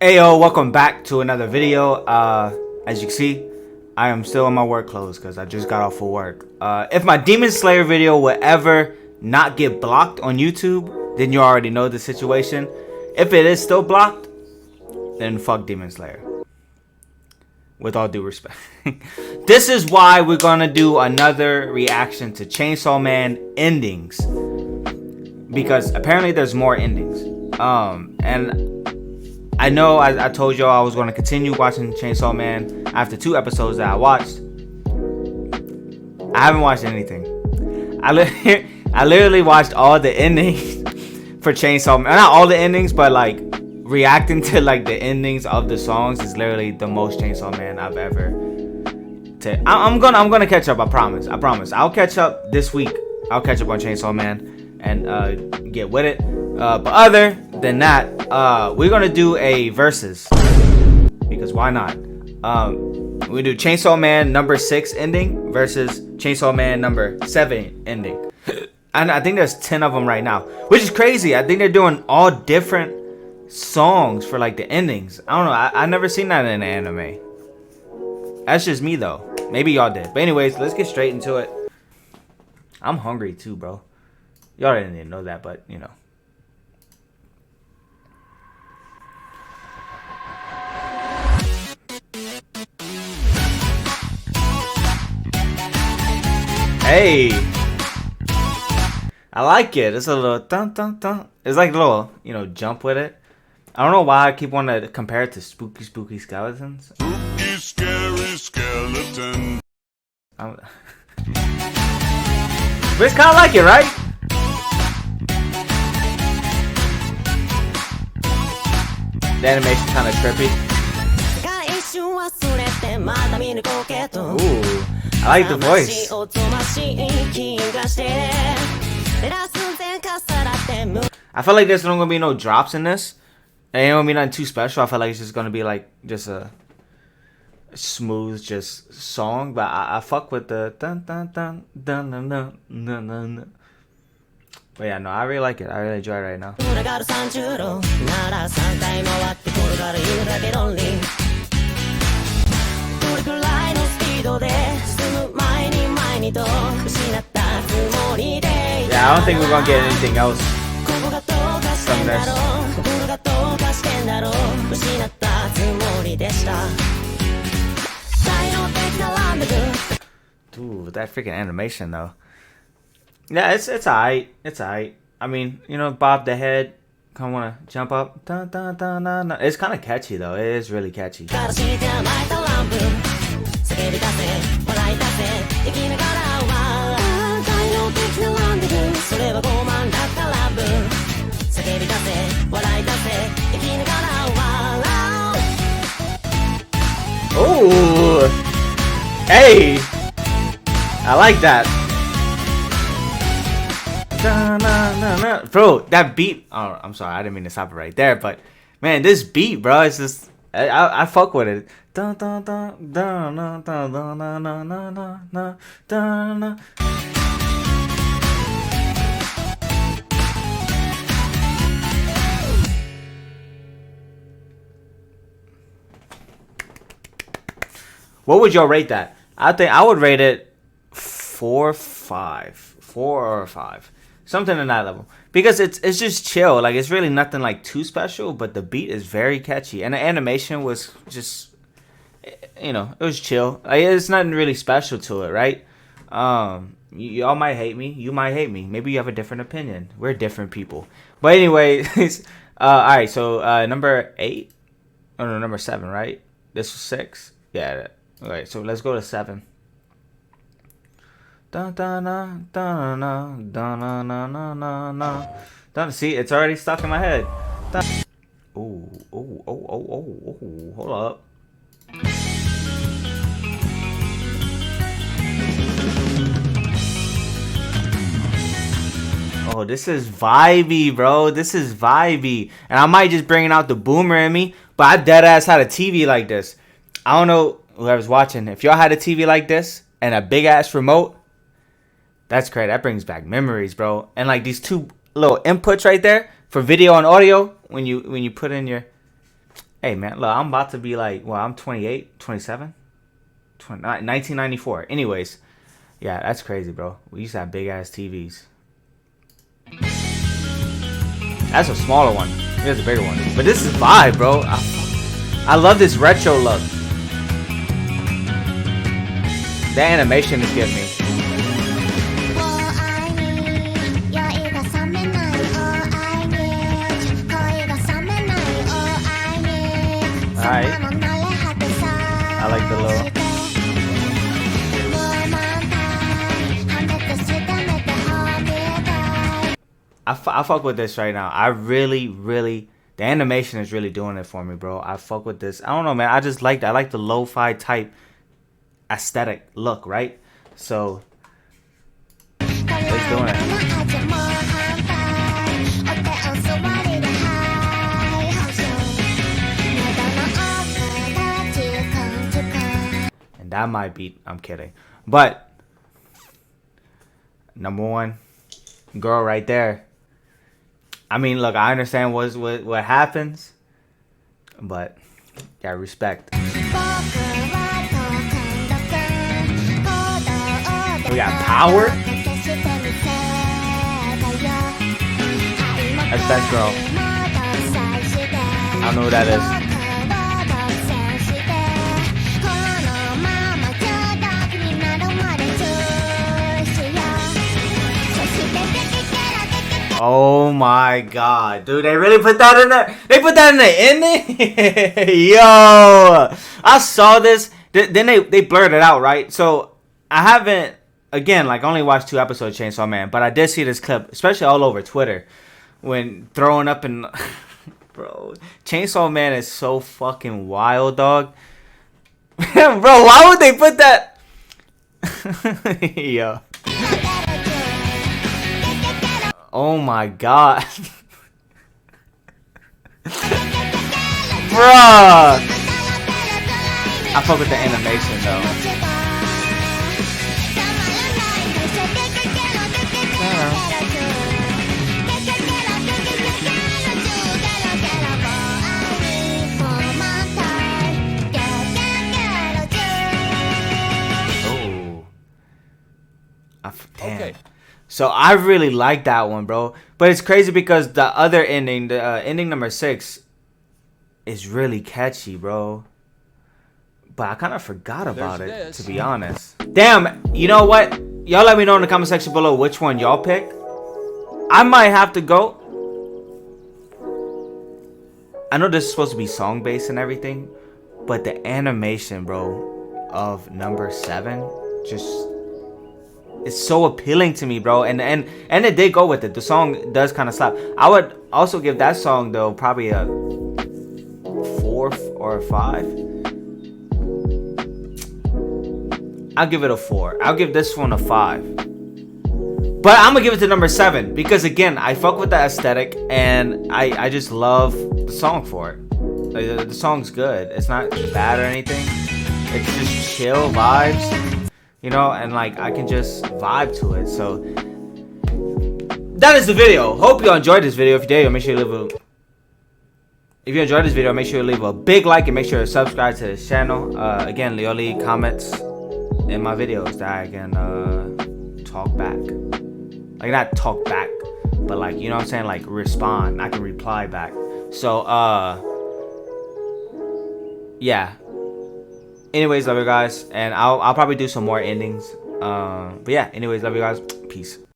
Ayo, welcome back to another video. As you can see, I am still in my work clothes because I just got off of work. If my Demon Slayer video will ever not get blocked on YouTube, then you already know the situation. If it is still blocked, then fuck Demon Slayer. With all due respect. This is why we're gonna do another reaction to Chainsaw Man endings. Because apparently there's more endings. And I know I told y'all I was going to continue watching Chainsaw Man after 2 episodes that I watched. I haven't watched anything. I literally watched all the endings for Chainsaw Man. Not all the endings, but like reacting to like the endings of the songs is literally the most Chainsaw Man I've ever. I'm gonna catch up. I promise. I'll catch up this week. I'll catch up on Chainsaw Man and get with it. But other than that, we're gonna do a versus because why not? We do Chainsaw Man number 6 ending versus Chainsaw Man number 7 ending. And I think there's 10 of them right now, which is crazy. I think they're doing all different songs for like the endings. I don't know. I never seen that in an anime. That's just me though. Maybe y'all did. But anyways, let's get straight into it. I'm hungry too, bro. Y'all didn't even know that, but you know. Hey, I like it. It's a little dun dun dun. It's like a little, jump with it. I don't know why I keep wanting to compare it to spooky skeletons. Spooky, scary skeleton. But it's kind of like it, right? The animation kind of trippy. Ooh. I like the voice. I feel like there's not gonna be no drops in this. It ain't gonna be nothing too special. I feel like it's just gonna be like just a smooth just song. But I fuck with the dun dun dun dun dun dun dun dun. But yeah, no, I really like it. I really enjoy it right now. Yeah, I don't think we're gonna get anything else from this. Dude, that freaking animation though. Yeah, it's alright. It's alright. I mean, bob the head, kind of wanna jump up. Dun, dun, dun, dun, dun. It's kind of catchy though. It is really catchy. Ooh, hey, I like that. Bro, that beat. Oh, I'm sorry, I didn't mean to stop it right there. But man, this beat, bro, it's just I fuck with it. Dun, dun, dun, dun, dun, dun, dun, dun, dun, dun, dun, dun, dun. What would y'all rate that? I think I would rate it 4 or 5, something in that level, because it's just chill. Like it's really nothing like too special, but the beat is very catchy, and the animation was just, it was chill. Like it's nothing really special to it, right? Y'all might hate me. You might hate me. Maybe you have a different opinion. We're different people. But anyway, all right. So number 8, oh no, number 7, right? This was 6. Yeah. Alright, so let's go to 7. Dun, dun, dun, dun, dun, dun, dun, dun, dun, dun, dun. See, it's already stuck in my head. Dun. Ooh, hold up. Oh, this is vibey, bro. This is vibey. And I might just bring out the boomer in me, but I deadass had a TV like this. I don't know whoever's watching, if y'all had a TV like this and a big ass remote, that's great. That brings back memories, bro. And like these 2 little inputs right there for video and audio, when you put in your Hey, man, look, I'm about to be like, well, I'm 28, 27, 1994. Anyways, yeah, that's crazy, bro. We used to have big ass TVs. That's a smaller one. Here's a bigger one. But this is vibe, bro. I love this retro look. The animation is getting me. Alright. I like the little. I fuck with this right now. I really, the animation is really doing it for me, bro. I fuck with this. I don't know, man. I just like that. I like the lo-fi type aesthetic look, right? So it's doing it. And that might be, I'm kidding. But number one, girl right there. I mean, look, I understand what happens, but yeah, respect. We got Power. That's Best Girl. I don't know who that is. Oh my god, dude, they really put that in there? They put that in the ending? Yo, I saw this. Then they blurred it out, right? So I haven't, again, like only watched 2 episodes of Chainsaw Man, but I did see this clip, especially all over Twitter, when throwing up and bro, Chainsaw Man is so fucking wild, dog. Bro, why would they put that? Yo. Oh my god. Bruh. I fuck with the animation though. Oh. Damn. Okay. So I really like that one, bro. But it's crazy because the other ending, the ending number 6, is really catchy, bro. But I kind of forgot about it, to be honest. Damn, you know what? Y'all let me know in the comment section below which one y'all picked. I might have to go. I know this is supposed to be song-based and everything, but the animation, bro, of number 7 just... it's so appealing to me, bro, and it did go with it. The song does kind of slap. I would also give that song though probably a 4 or a 5. I'll give it a 4. I'll give this one a 5. But I'm gonna give it to number 7 because again, I fuck with the aesthetic and I just love the song for it. Like, the song's good. It's not bad or anything. It's just chill vibes. You know, and like I can just vibe to it. So that is the video. Hope you enjoyed this video. If you did, make sure you leave a... if you enjoyed this video, make sure you leave a big like and make sure to subscribe to this channel. Again, leave comments in my videos that I can talk back. Like not talk back, but like, you know what I'm saying? Like respond. I can reply back. So yeah. Anyways, love you guys, and I'll probably do some more endings. But yeah, anyways, love you guys. Peace.